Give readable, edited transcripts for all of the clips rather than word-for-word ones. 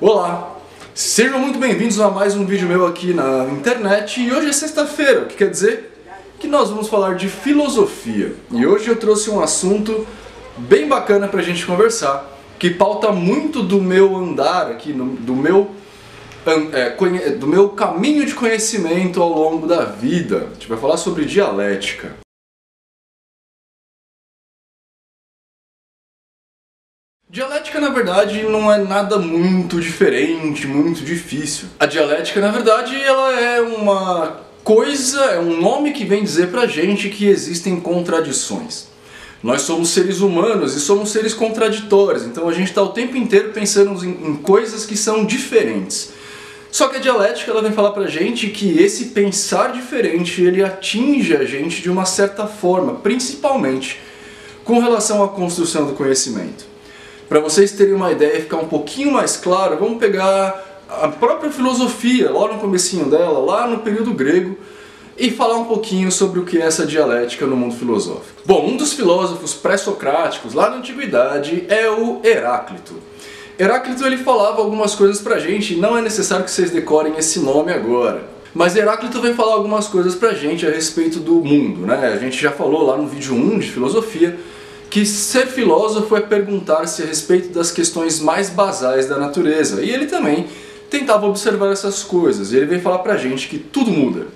Olá! Sejam muito bem-vindos a mais um vídeo meu aqui na internet e hoje é sexta-feira, o que quer dizer que nós vamos falar de filosofia. E hoje eu trouxe um assunto bem bacana pra gente conversar, que pauta muito do meu andar aqui, do meu caminho de conhecimento ao longo da vida. A gente vai falar sobre dialética. Dialética, na verdade, não é nada muito diferente, muito difícil. A dialética, na verdade, ela é uma coisa, é um nome que vem dizer pra gente que existem contradições. Nós somos seres humanos e somos seres contraditórios, então a gente está o tempo inteiro pensando em coisas que são diferentes. Só que a dialética, ela vem falar pra gente que esse pensar diferente, ele atinge a gente de uma certa forma, principalmente com relação à construção do conhecimento. Para vocês terem uma ideia e ficar um pouquinho mais claro, vamos pegar a própria filosofia, lá no comecinho dela, lá no período grego, e falar um pouquinho sobre o que é essa dialética no mundo filosófico. Bom, um dos filósofos pré-socráticos lá na antiguidade é o Heráclito. Heráclito, ele falava algumas coisas pra gente, e não é necessário que vocês decorem esse nome agora. Mas Heráclito vem falar algumas coisas pra gente a respeito do mundo, né? A gente já falou lá no vídeo 1 de filosofia, que ser filósofo é perguntar-se a respeito das questões mais basais da natureza. E ele também tentava observar essas coisas, e ele vem falar pra gente que tudo muda.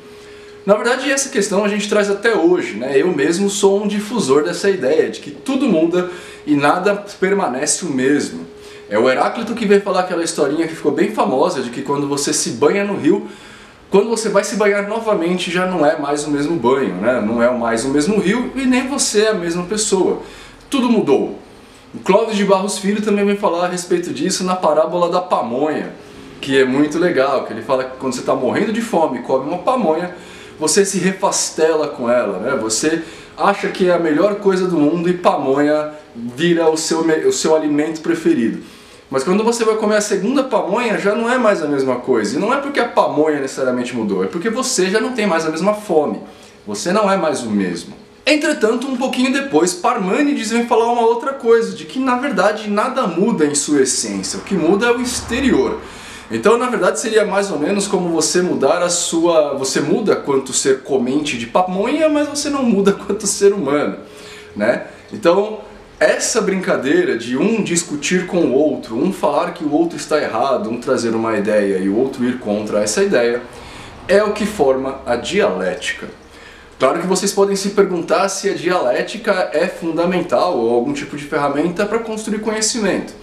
Na verdade, essa questão a gente traz até hoje, né? Eu mesmo sou um difusor dessa ideia, de que tudo muda e nada permanece o mesmo. É o Heráclito que vem falar aquela historinha que ficou bem famosa, de que quando você se banha no rio, quando você vai se banhar novamente já não é mais o mesmo banho, né? Não é mais o mesmo rio e nem você é a mesma pessoa. Tudo mudou. O Clóvis de Barros Filho também vem falar a respeito disso na parábola da pamonha, que é muito legal, que ele fala que quando você está morrendo de fome e come uma pamonha, você se refastela com ela, né? Você acha que é a melhor coisa do mundo e pamonha vira o seu alimento preferido. Mas quando você vai comer a segunda pamonha, já não é mais a mesma coisa. E não é porque a pamonha necessariamente mudou, é porque você já não tem mais a mesma fome. Você não é mais o mesmo. Entretanto, um pouquinho depois, Parmênides vem falar uma outra coisa, de que na verdade nada muda em sua essência, o que muda é o exterior. Então, na verdade, seria mais ou menos como você mudar a sua... Você muda quanto ser comente de pamonha, mas você não muda quanto ser humano, né? Então, essa brincadeira de um discutir com o outro, um falar que o outro está errado, um trazer uma ideia e o outro ir contra essa ideia, é o que forma a dialética. Claro que vocês podem se perguntar se a dialética é fundamental ou algum tipo de ferramenta para construir conhecimento.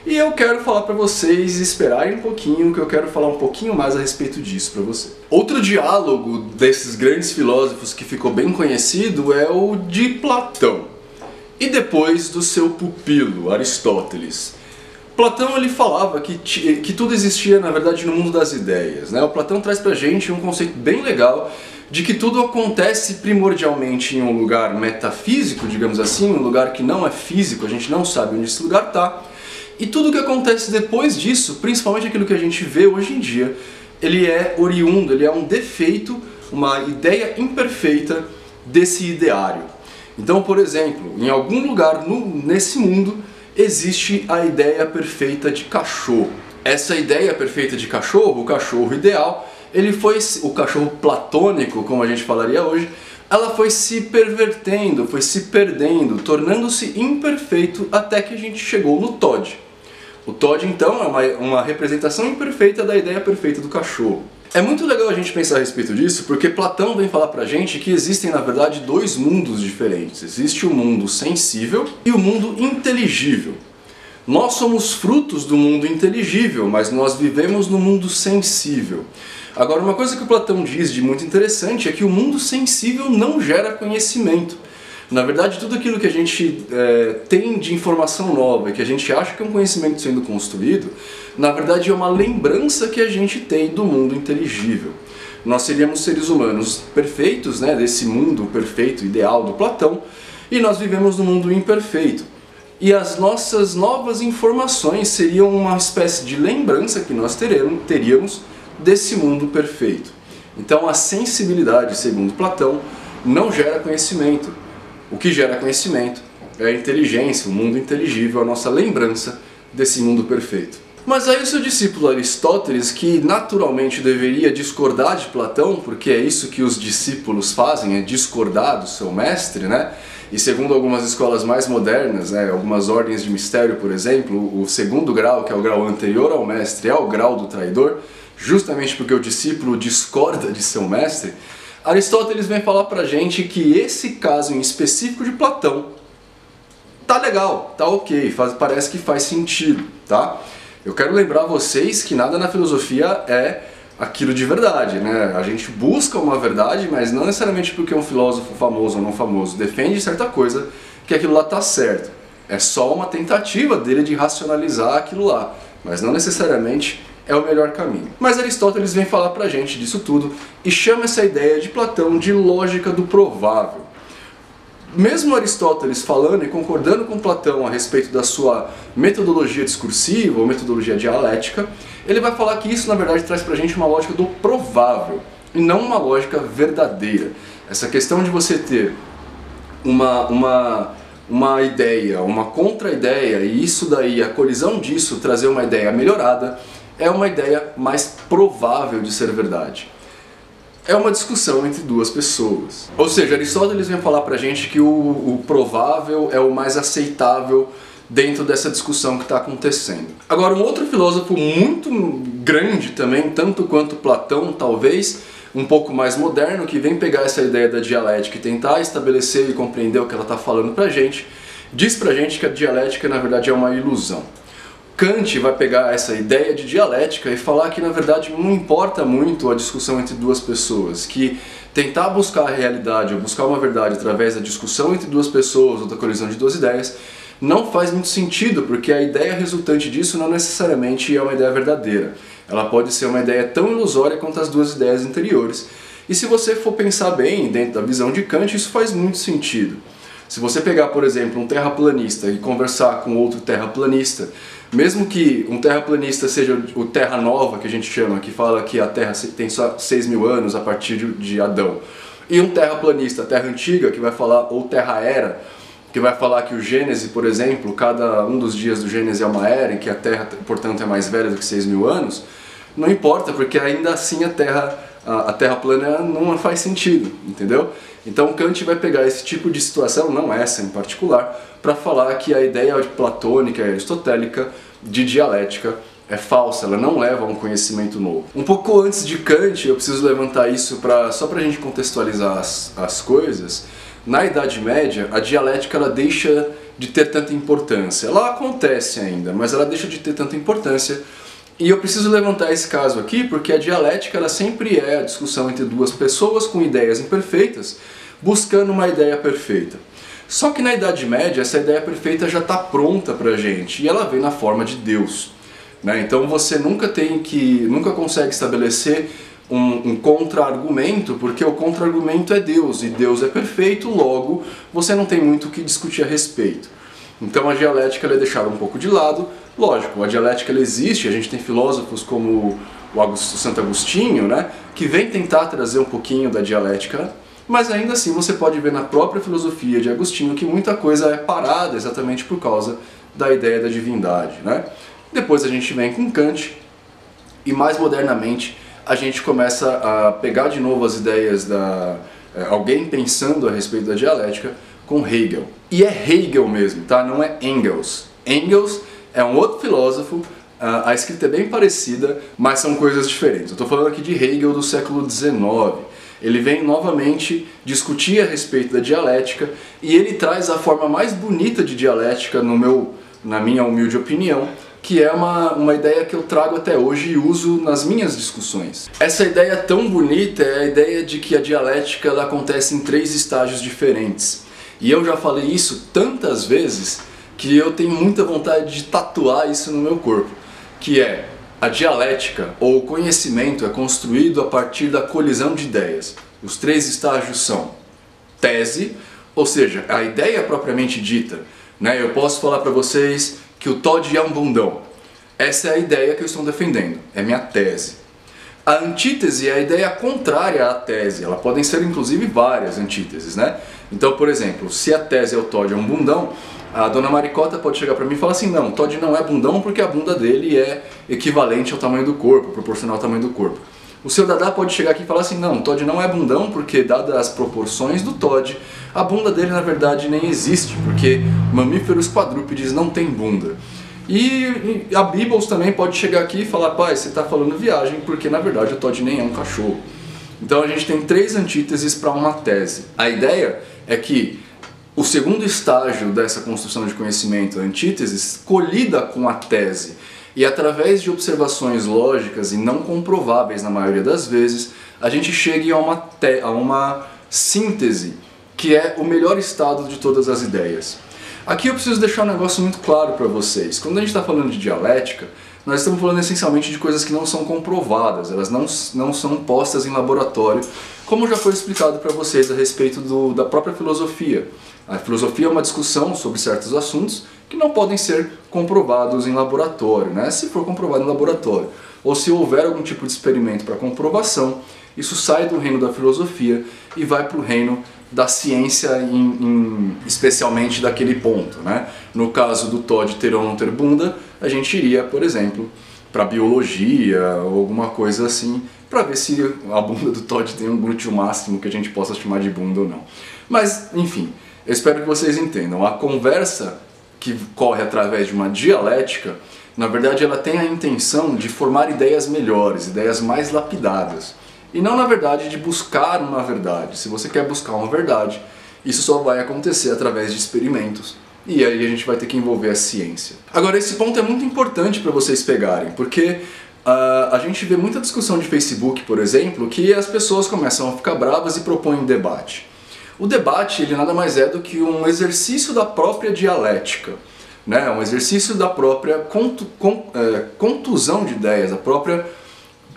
E eu quero falar para vocês esperarem um pouquinho, que eu quero falar um pouquinho mais a respeito disso para você. Outro diálogo desses grandes filósofos que ficou bem conhecido é o de Platão. E depois do seu pupilo, Aristóteles. Platão, ele falava que tudo existia, na verdade, no mundo das ideias, né? O Platão traz pra gente um conceito bem legal de que tudo acontece primordialmente em um lugar metafísico, digamos assim, um lugar que não é físico, a gente não sabe onde esse lugar está. E tudo que acontece depois disso, principalmente aquilo que a gente vê hoje em dia, ele é oriundo, ele é um defeito, uma ideia imperfeita desse ideário. Então, por exemplo, em algum lugar nesse mundo existe a ideia perfeita de cachorro. Essa ideia perfeita de cachorro, o cachorro ideal, o cachorro platônico, como a gente falaria hoje, ela foi se pervertendo, foi se perdendo, tornando-se imperfeito até que a gente chegou no Todd. O Todd, então, é uma representação imperfeita da ideia perfeita do cachorro. É muito legal a gente pensar a respeito disso, porque Platão vem falar pra gente que existem, na verdade, dois mundos diferentes. Existe o mundo sensível e o mundo inteligível. Nós somos frutos do mundo inteligível, mas nós vivemos no mundo sensível. Agora, uma coisa que o Platão diz de muito interessante é que o mundo sensível não gera conhecimento. Na verdade, tudo aquilo que a gente tem de informação nova e que a gente acha que é um conhecimento sendo construído, na verdade é uma lembrança que a gente tem do mundo inteligível. Nós seríamos seres humanos perfeitos, né, desse mundo perfeito, ideal do Platão, e nós vivemos no mundo imperfeito. E as nossas novas informações seriam uma espécie de lembrança que nós teríamos desse mundo perfeito. Então a sensibilidade, segundo Platão, não gera conhecimento. O que gera conhecimento é a inteligência, o mundo inteligível, a nossa lembrança desse mundo perfeito. Mas aí o seu discípulo Aristóteles, que naturalmente deveria discordar de Platão, porque é isso que os discípulos fazem, é discordar do seu mestre, né? E segundo algumas escolas mais modernas, né, algumas ordens de mistério, por exemplo, o segundo grau, que é o grau anterior ao mestre, é o grau do traidor, justamente porque o discípulo discorda de seu mestre. Aristóteles vem falar pra gente que esse caso em específico de Platão tá legal, tá ok, parece que faz sentido, tá? Eu quero lembrar vocês que nada na filosofia é aquilo de verdade, né? A gente busca uma verdade, mas não necessariamente porque um filósofo famoso ou não famoso defende certa coisa que aquilo lá tá certo. É só uma tentativa dele de racionalizar aquilo lá, mas não necessariamente é o melhor caminho. Mas Aristóteles vem falar pra gente disso tudo e chama essa ideia de Platão de lógica do provável. Mesmo Aristóteles falando e concordando com Platão a respeito da sua metodologia discursiva ou metodologia dialética, ele vai falar que isso na verdade traz pra gente uma lógica do provável e não uma lógica verdadeira. Essa questão de você ter uma ideia, uma contra-ideia e isso daí, a colisão disso trazer uma ideia melhorada, é uma ideia mais provável de ser verdade. É uma discussão entre duas pessoas. Ou seja, Aristóteles vem falar pra gente que o provável é o mais aceitável dentro dessa discussão que está acontecendo. Agora, um outro filósofo muito grande também, tanto quanto Platão, talvez, um pouco mais moderno, que vem pegar essa ideia da dialética e tentar estabelecer e compreender o que ela está falando pra gente, diz pra gente que a dialética, na verdade, é uma ilusão. Kant vai pegar essa ideia de dialética e falar que na verdade não importa muito a discussão entre duas pessoas, que tentar buscar a realidade ou buscar uma verdade através da discussão entre duas pessoas ou da colisão de duas ideias não faz muito sentido, porque a ideia resultante disso não necessariamente é uma ideia verdadeira. Ela pode ser uma ideia tão ilusória quanto as duas ideias anteriores. E se você for pensar bem dentro da visão de Kant, isso faz muito sentido. Se você pegar, por exemplo, um terraplanista e conversar com outro terraplanista, mesmo que um terraplanista seja o Terra Nova, que a gente chama, que fala que a Terra tem só 6.000 anos a partir de Adão, e um terraplanista, Terra Antiga, que vai falar, ou Terra Era, que vai falar que o Gênese, por exemplo, cada um dos dias do Gênese é uma era, e que a Terra, portanto, é mais velha do que 6.000 anos, não importa, porque ainda assim a Terra plana não faz sentido, entendeu? Então Kant vai pegar esse tipo de situação, não essa em particular, para falar que a ideia platônica e aristotélica de dialética é falsa, ela não leva a um conhecimento novo. Um pouco antes de Kant, eu preciso levantar isso só para a gente contextualizar as coisas. Na Idade Média, a dialética ela deixa de ter tanta importância. Ela acontece ainda, mas ela deixa de ter tanta importância. E eu preciso levantar esse caso aqui porque a dialética ela sempre é a discussão entre duas pessoas com ideias imperfeitas, buscando uma ideia perfeita. Só que na Idade Média essa ideia perfeita já está pronta pra gente e ela vem na forma de Deus, né? Então você nunca consegue estabelecer um contra-argumento, porque o contra-argumento é Deus e Deus é perfeito, logo você não tem muito o que discutir a respeito. Então a dialética ela é deixada um pouco de lado. Lógico, a dialética ela existe, a gente tem filósofos como o Santo Agostinho, né, que vem tentar trazer um pouquinho da dialética, mas ainda assim você pode ver na própria filosofia de Agostinho que muita coisa é parada exatamente por causa da ideia da divindade, né? Depois a gente vem com Kant e mais modernamente a gente começa a pegar de novo as ideias alguém pensando a respeito da dialética com Hegel. E é Hegel mesmo, tá? Não é Engels. Engels é um outro filósofo, a escrita é bem parecida, mas são coisas diferentes. Eu estou falando aqui de Hegel do século XIX. Ele vem novamente discutir a respeito da dialética e ele traz a forma mais bonita de dialética, na minha humilde opinião, que é uma ideia que eu trago até hoje e uso nas minhas discussões. Essa ideia tão bonita é a ideia de que a dialética ela acontece em 3 estágios diferentes. E eu já falei isso tantas vezes que eu tenho muita vontade de tatuar isso no meu corpo, que é a dialética ou o conhecimento é construído a partir da colisão de ideias. Os 3 estágios são tese, ou seja, a ideia propriamente dita, né? Eu posso falar para vocês que o Todd é um bundão. Essa é a ideia que eu estou defendendo, é minha tese. A antítese é a ideia contrária à tese, elas podem ser inclusive várias antíteses, né? Então, por exemplo, se a tese é o Todd é um bundão, A dona Maricota pode chegar pra mim e falar assim, não, Todd não é bundão porque a bunda dele é equivalente ao tamanho do corpo, proporcional ao tamanho do corpo. O seu Dada pode chegar aqui e falar assim, não, Todd não é bundão porque, dadas as proporções do Todd, a bunda dele na verdade nem existe, porque mamíferos quadrúpedes não têm bunda. E a Bibbles também pode chegar aqui e falar, pai, você está falando viagem porque na verdade o Todd nem é um cachorro. Então a gente tem 3 antíteses para uma tese. A ideia é que o segundo estágio dessa construção de conhecimento, a antítese, colida com a tese. E através de observações lógicas e não comprováveis na maioria das vezes, a gente chega a uma síntese, que é o melhor estado de todas as ideias. Aqui eu preciso deixar um negócio muito claro para vocês. Quando a gente está falando de dialética, nós estamos falando essencialmente de coisas que não são comprovadas, elas não são postas em laboratório, como já foi explicado para vocês a respeito da própria filosofia. A filosofia é uma discussão sobre certos assuntos que não podem ser comprovados em laboratório, né? Se for comprovado em laboratório, ou se houver algum tipo de experimento para comprovação, isso sai do reino da filosofia e vai para o reino da ciência, especialmente daquele ponto, né? No caso do Todd ter ou não ter bunda, a gente iria, por exemplo, para biologia ou alguma coisa assim, para ver se a bunda do Todd tem um glúteo máximo que a gente possa chamar de bunda ou não. Mas, enfim, eu espero que vocês entendam. A conversa que corre através de uma dialética, na verdade ela tem a intenção de formar ideias melhores, ideias mais lapidadas. E não, na verdade, de buscar uma verdade. Se você quer buscar uma verdade, isso só vai acontecer através de experimentos. E aí a gente vai ter que envolver a ciência. Agora, esse ponto é muito importante para vocês pegarem, porque a gente vê muita discussão de Facebook, por exemplo, que as pessoas começam a ficar bravas e propõem um debate. O debate, ele nada mais é do que um exercício da própria dialética, né? Um exercício da própria contusão de ideias, a própria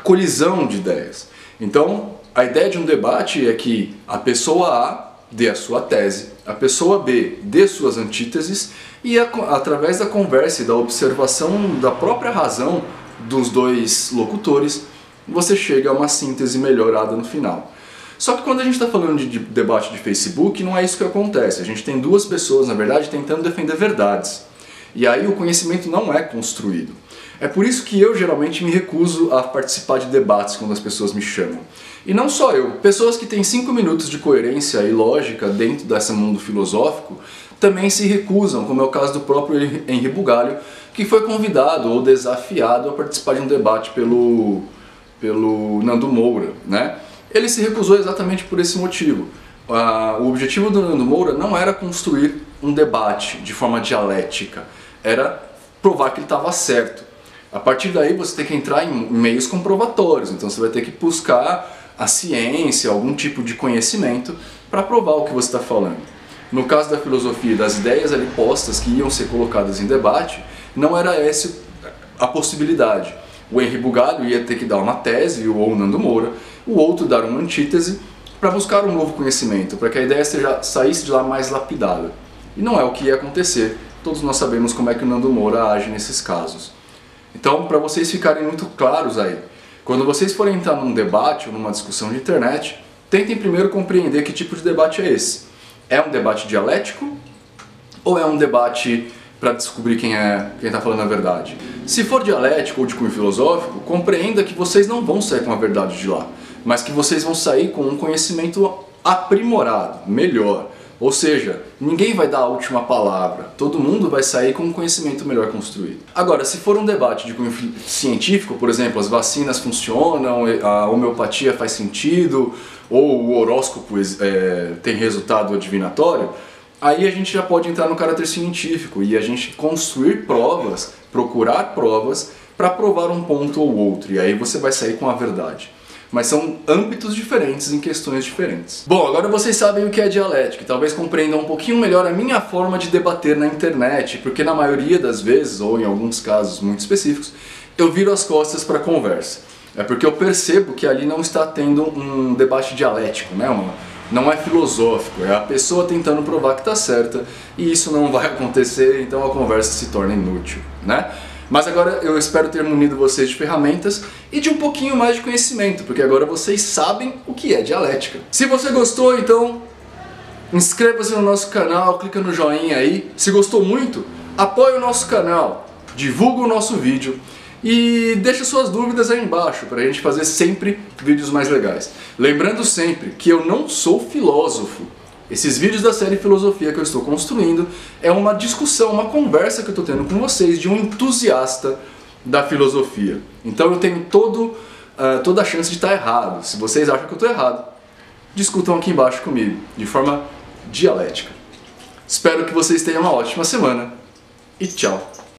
colisão de ideias. Então, a ideia de um debate é que a pessoa A dê a sua tese, a pessoa B dê suas antíteses e através da conversa e da observação da própria razão dos dois locutores, você chega a uma síntese melhorada no final. Só que quando a gente está falando de debate de Facebook, não é isso que acontece. A gente tem 2 pessoas, na verdade, tentando defender verdades. E aí o conhecimento não é construído. É por isso que eu geralmente me recuso a participar de debates quando as pessoas me chamam. E não só eu, pessoas que têm 5 minutos de coerência e lógica dentro desse mundo filosófico também se recusam, como é o caso do próprio Henri Bugalho, que foi convidado ou desafiado a participar de um debate pelo Nando Moura, né? Ele se recusou exatamente por esse motivo. O objetivo do Nando Moura não era construir um debate de forma dialética, era provar que ele estava certo. A partir daí você tem que entrar em meios comprovatórios, então você vai ter que buscar a ciência, algum tipo de conhecimento para provar o que você está falando. No caso da filosofia, das ideias ali postas que iam ser colocadas em debate, não era essa a possibilidade. O Henri Bugalho ia ter que dar uma tese, ou o Nando Moura, o outro dar uma antítese para buscar um novo conhecimento, para que a ideia saísse de lá mais lapidada. E não é o que ia acontecer, todos nós sabemos como é que o Nando Moura age nesses casos. Então, para vocês ficarem muito claros aí, quando vocês forem entrar num debate ou numa discussão de internet, tentem primeiro compreender que tipo de debate é esse. É um debate dialético ou é um debate para descobrir quem está falando a verdade? Se for dialético ou de cunho filosófico, compreenda que vocês não vão sair com a verdade de lá, mas que vocês vão sair com um conhecimento aprimorado, melhor. Ou seja, ninguém vai dar a última palavra, todo mundo vai sair com um conhecimento melhor construído. Agora, se for um debate de cunho científico, por exemplo, as vacinas funcionam, a homeopatia faz sentido, ou o horóscopo tem resultado adivinatório, aí a gente já pode entrar no caráter científico e a gente construir provas, procurar provas para provar um ponto ou outro, e aí você vai sair com a verdade. Mas são âmbitos diferentes em questões diferentes. Bom, agora vocês sabem o que é dialética e talvez compreendam um pouquinho melhor a minha forma de debater na internet, porque na maioria das vezes, ou em alguns casos muito específicos, eu viro as costas para a conversa. É porque eu percebo que ali não está tendo um debate dialético, né? Não é filosófico, é a pessoa tentando provar que está certa e isso não vai acontecer, então a conversa se torna inútil, né? Mas agora eu espero ter munido vocês de ferramentas e de um pouquinho mais de conhecimento, porque agora vocês sabem o que é dialética. Se você gostou, então Inscreva-se no nosso canal, clica no joinha aí. Se gostou muito, apoie o nosso canal, divulga o nosso vídeo e deixa suas dúvidas aí embaixo para a gente fazer sempre vídeos mais legais. Lembrando sempre que eu não sou filósofo. Esses vídeos da série Filosofia que eu estou construindo é uma discussão, uma conversa que eu estou tendo com vocês de um entusiasta da filosofia. Então eu tenho toda a chance de estar errado. Se vocês acham que eu estou errado, discutam aqui embaixo comigo, de forma dialética. Espero que vocês tenham uma ótima semana e tchau!